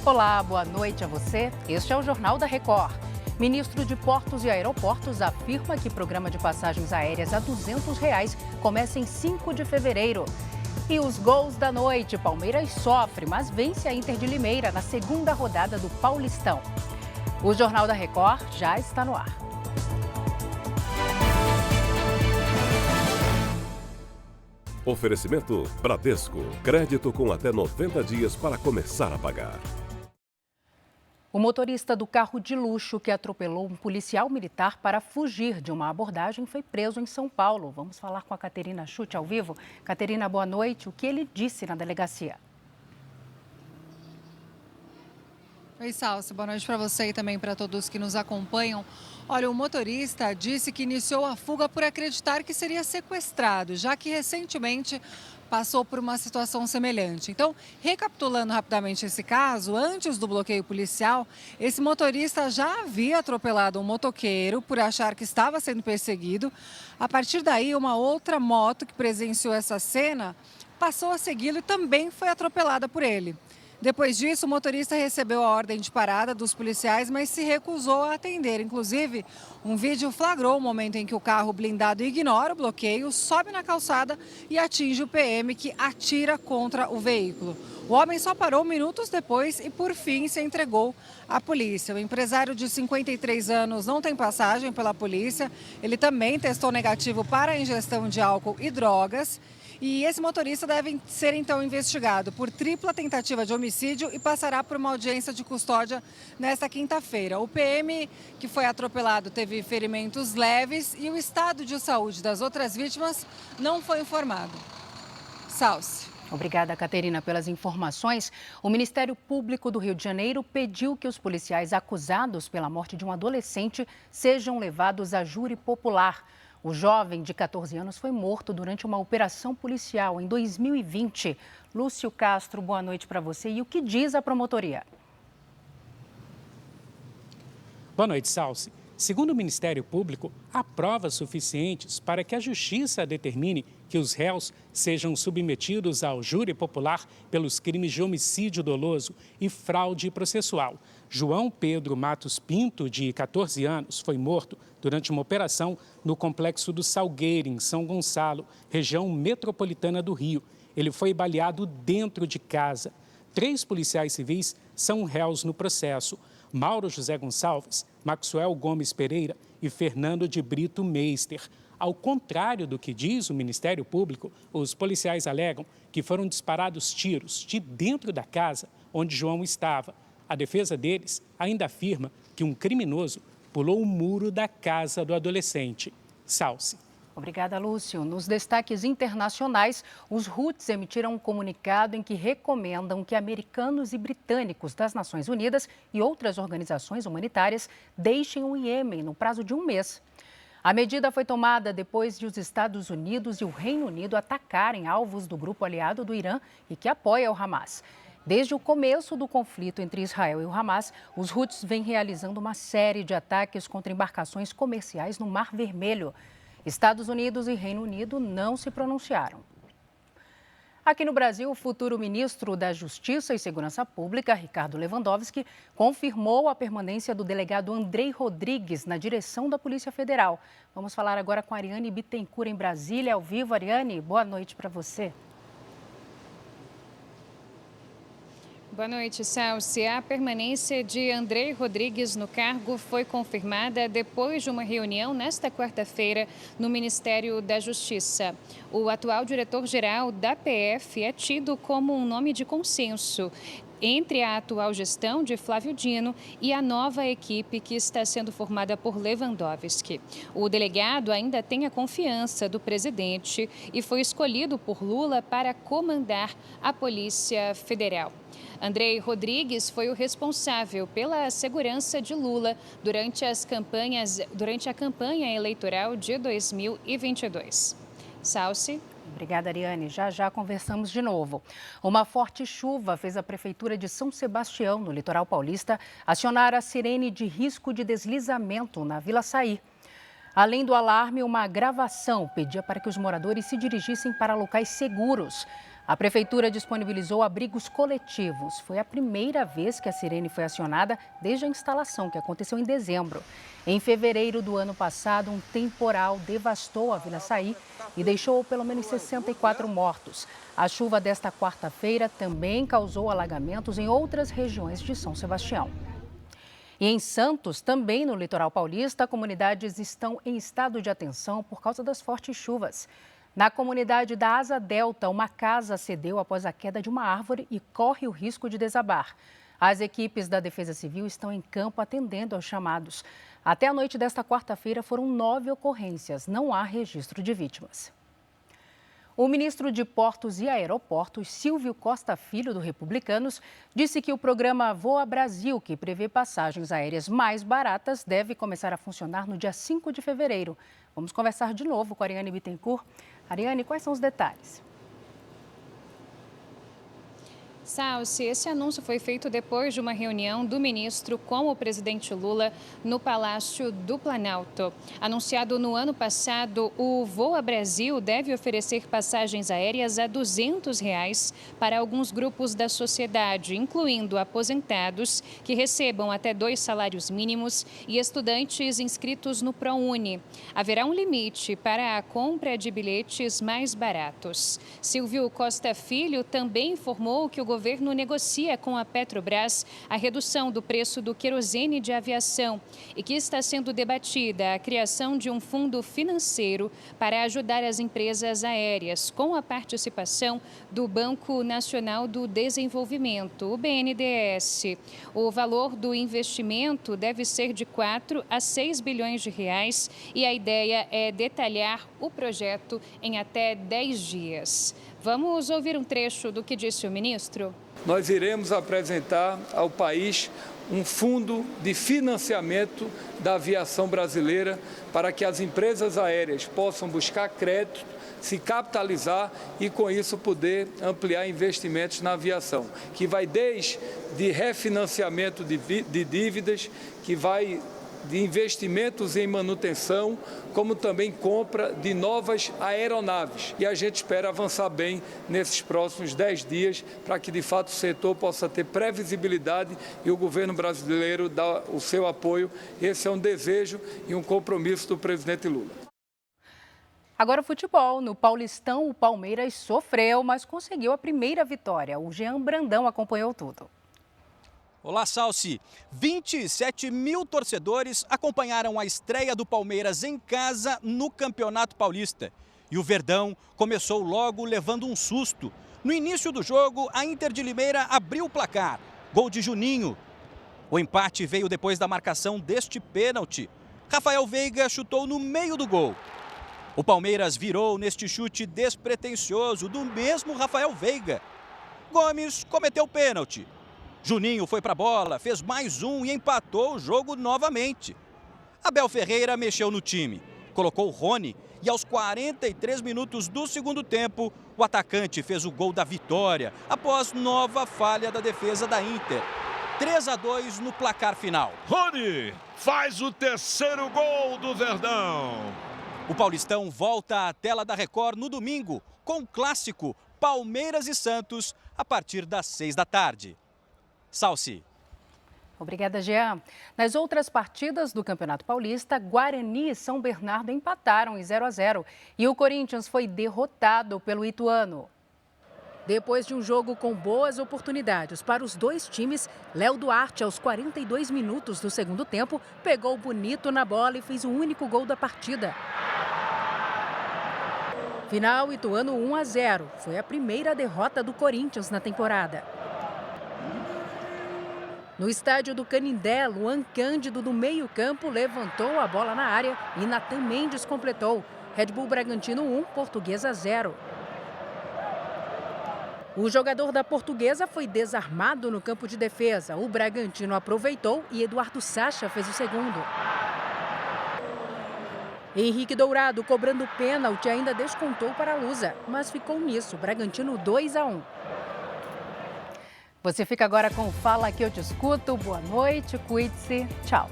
Olá, boa noite a você. Este é o Jornal da Record. Ministro de Portos e Aeroportos afirma que programa de passagens aéreas a R$200 começa em 5 de fevereiro. E os gols da noite. Palmeiras sofre, mas vence a Inter de Limeira na segunda rodada do Paulistão. O Jornal da Record já está no ar. Oferecimento Bradesco. Crédito com até 90 dias para começar a pagar. O motorista do carro de luxo que atropelou um policial militar para fugir de uma abordagem foi preso em São Paulo. Vamos falar com a Caterina Chute ao vivo. Caterina, boa noite. O que ele disse na delegacia? Oi, Salsi. Boa noite para você e também para todos que nos acompanham. Olha, o motorista disse que iniciou a fuga por acreditar que seria sequestrado, já que recentemente passou por uma situação semelhante. Então, recapitulando rapidamente esse caso, antes do bloqueio policial, esse motorista já havia atropelado um motoqueiro por achar que estava sendo perseguido. A partir daí, uma outra moto que presenciou essa cena passou a segui-lo e também foi atropelada por ele. Depois disso, o motorista recebeu a ordem de parada dos policiais, mas se recusou a atender. Inclusive, um vídeo flagrou o momento em que o carro blindado ignora o bloqueio, sobe na calçada e atinge o PM, que atira contra o veículo. O homem só parou minutos depois e, por fim, se entregou à polícia. O empresário de 53 anos não tem passagem pela polícia. Ele também testou negativo para a ingestão de álcool e drogas. E esse motorista deve ser, então, investigado por tripla tentativa de homicídio e passará por uma audiência de custódia nesta quinta-feira. O PM que foi atropelado teve ferimentos leves e o estado de saúde das outras vítimas não foi informado. Salsi. Obrigada, Caterina, pelas informações. O Ministério Público do Rio de Janeiro pediu que os policiais acusados pela morte de um adolescente sejam levados a júri popular. O jovem de 14 anos foi morto durante uma operação policial em 2020. Lúcio Castro, boa noite para você. E o que diz a promotoria? Boa noite, Salsi. Segundo o Ministério Público, há provas suficientes para que a Justiça determine que os réus sejam submetidos ao júri popular pelos crimes de homicídio doloso e fraude processual. João Pedro Matos Pinto, de 14 anos, foi morto durante uma operação no Complexo do Salgueiro, em São Gonçalo, região metropolitana do Rio. Ele foi baleado dentro de casa. 3 policiais civis são réus no processo: Mauro José Gonçalves, Maxwell Gomes Pereira e Fernando de Brito Meister. Ao contrário do que diz o Ministério Público, os policiais alegam que foram disparados tiros de dentro da casa onde João estava. A defesa deles ainda afirma que um criminoso pulou o muro da casa do adolescente. Salsi. Obrigada, Lúcio. Nos destaques internacionais, os Houthis emitiram um comunicado em que recomendam que americanos e britânicos das Nações Unidas e outras organizações humanitárias deixem o Iêmen no prazo de um mês. A medida foi tomada depois de os Estados Unidos e o Reino Unido atacarem alvos do grupo aliado do Irã e que apoia o Hamas. Desde o começo do conflito entre Israel e o Hamas, os Houthis vêm realizando uma série de ataques contra embarcações comerciais no Mar Vermelho. Estados Unidos e Reino Unido não se pronunciaram. Aqui no Brasil, o futuro ministro da Justiça e Segurança Pública, Ricardo Lewandowski, confirmou a permanência do delegado Andrei Rodrigues na direção da Polícia Federal. Vamos falar agora com a Ariane Bittencourt em Brasília, ao vivo. Ariane, boa noite para você. Boa noite, Salsi. A permanência de Andrei Rodrigues no cargo foi confirmada depois de uma reunião nesta quarta-feira no Ministério da Justiça. O atual diretor-geral da PF é tido como um nome de consenso entre a atual gestão de Flávio Dino e a nova equipe que está sendo formada por Lewandowski. O delegado ainda tem a confiança do presidente e foi escolhido por Lula para comandar a Polícia Federal. Andrei Rodrigues foi o responsável pela segurança de Lula durante a campanha eleitoral de 2022. Salsi. Obrigada, Ariane. Já conversamos de novo. Uma forte chuva fez a Prefeitura de São Sebastião, no litoral paulista, acionar a sirene de risco de deslizamento na Vila Saí. Além do alarme, uma gravação pedia para que os moradores se dirigissem para locais seguros. A prefeitura disponibilizou abrigos coletivos. Foi a primeira vez que a sirene foi acionada desde a instalação, que aconteceu em dezembro. Em fevereiro do ano passado, um temporal devastou a Vila Saí e deixou pelo menos 64 mortos. A chuva desta quarta-feira também causou alagamentos em outras regiões de São Sebastião. E em Santos, também no litoral paulista, comunidades estão em estado de atenção por causa das fortes chuvas. Na comunidade da Asa Delta, uma casa cedeu após a queda de uma árvore e corre o risco de desabar. As equipes da Defesa Civil estão em campo atendendo aos chamados. Até a noite desta quarta-feira foram 9 ocorrências. Não há registro de vítimas. O ministro de Portos e Aeroportos, Silvio Costa Filho, do Republicanos, disse que o programa Voa Brasil, que prevê passagens aéreas mais baratas, deve começar a funcionar no dia 5 de fevereiro. Vamos conversar de novo com a Ariane Bittencourt. Ariane, quais são os detalhes? Salsi, esse anúncio foi feito depois de uma reunião do ministro com o presidente Lula no Palácio do Planalto. Anunciado no ano passado, o Voa Brasil deve oferecer passagens aéreas a R$ 200 para alguns grupos da sociedade, incluindo aposentados que recebam até 2 salários mínimos e estudantes inscritos no ProUni. Haverá um limite para a compra de bilhetes mais baratos. Silvio Costa Filho também informou que o governo negocia com a Petrobras a redução do preço do querosene de aviação e que está sendo debatida a criação de um fundo financeiro para ajudar as empresas aéreas, com a participação do Banco Nacional do Desenvolvimento, o BNDES. O valor do investimento deve ser de 4 a 6 bilhões de reais e a ideia é detalhar o projeto em até 10 dias. Vamos ouvir um trecho do que disse o ministro. Nós iremos apresentar ao país um fundo de financiamento da aviação brasileira para que as empresas aéreas possam buscar crédito, se capitalizar e, com isso, poder ampliar investimentos na aviação, que vai desde refinanciamento de dívidas, que vai de investimentos em manutenção, como também compra de novas aeronaves. E a gente espera avançar bem nesses próximos 10 dias para que, de fato, o setor possa ter previsibilidade e o governo brasileiro dar o seu apoio. Esse é um desejo e um compromisso do presidente Lula. Agora o futebol. No Paulistão, o Palmeiras sofreu, mas conseguiu a primeira vitória. O Jean Brandão acompanhou tudo. Olá, Salsi. 27 mil torcedores acompanharam a estreia do Palmeiras em casa no Campeonato Paulista. E o Verdão começou logo levando um susto. No início do jogo, a Inter de Limeira abriu o placar. Gol de Juninho. O empate veio depois da marcação deste pênalti. Rafael Veiga chutou no meio do gol. O Palmeiras virou neste chute despretensioso do mesmo Rafael Veiga. Gomes cometeu o pênalti. Juninho foi para a bola, fez mais um e empatou o jogo novamente. Abel Ferreira mexeu no time, colocou o Rony e aos 43 minutos do segundo tempo, o atacante fez o gol da vitória após nova falha da defesa da Inter. 3-2 no placar final. Rony faz o terceiro gol do Verdão. O Paulistão volta à tela da Record no domingo com o clássico Palmeiras e Santos a partir das 6 da tarde. Salsi. Obrigada, Jean. Nas outras partidas do Campeonato Paulista, Guarani e São Bernardo empataram em 0-0 e o Corinthians foi derrotado pelo Ituano. Depois de um jogo com boas oportunidades para os dois times, Léo Duarte, aos 42 minutos do segundo tempo, pegou bonito na bola e fez o único gol da partida. Final, Ituano 1-0. Foi a primeira derrota do Corinthians na temporada. No estádio do Canindé, Luan Cândido, do meio-campo, levantou a bola na área e Natan Mendes completou. Red Bull Bragantino 1, Portuguesa 0. O jogador da Portuguesa foi desarmado no campo de defesa. O Bragantino aproveitou e Eduardo Sacha fez o segundo. Henrique Dourado, cobrando pênalti, ainda descontou para a Lusa, mas ficou nisso. Bragantino 2-1. Você fica agora com o Fala Que Eu Te Escuto. Boa noite, cuide-se. Tchau.